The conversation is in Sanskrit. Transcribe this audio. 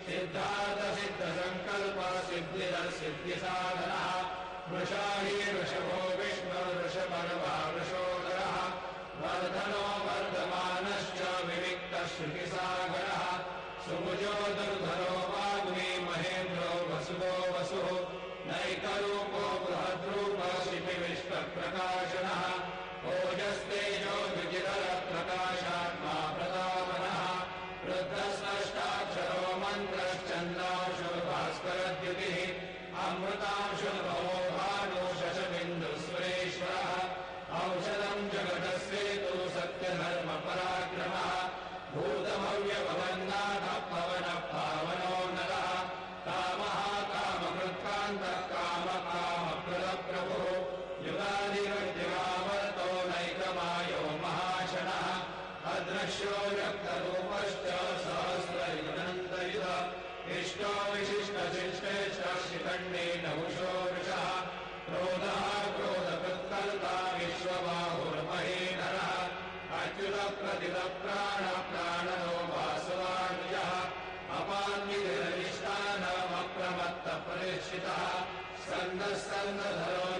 सिद्धार्थसिद्धसङ्कल्प सिद्धिरसिद्धिसाधनः वृषा हि वृषभो विष्णुर्वृषपर्वा वृषोदरः वर्धनो वर्धमानश्च विविक्तश्रुतिसागरः सुभुजो दुर्धरो वाग्मी महेन्द्रो वसुवो वसुः नैकरूपो बृहद्रूपशिपिविश्वप्रकाशनः ओजस्तेजो विजितरप्रकाशात्मा प्रतापनः वृद्धस्पष्टाक्षरो मन्त्रश्चन्द्रांशो भास्करद्युतिः अमृतांशो भवो भानो शशबिन्दुस्वरेश्वरः औषधम् जगतस्येतु सत्यधर्मपराक्रमः भूतभव्यभवन्नाथः पवनः पावनोन्नतः कामः कामकृत्कान्तः कामकामप्रदप्रभुः युगादिवृत्तिवावर्तो नैकमायो महाशनः अदृश्यो व्यक्तरूपश्च सहस्रयुगनन्तयुध इष्टो विशिष्टशिष्टेश्च शिखण्डे नहुषो वृषः क्रोधः क्रोधकृत्कर्ता विश्वबाहुर्महेधरः अच्युतप्रतितप्राणप्राणनो वासवानुजः अपान्विधिरधिष्ठानमप्रमत्तपरिष्ठितः स्कन्दः स्कन्दधरो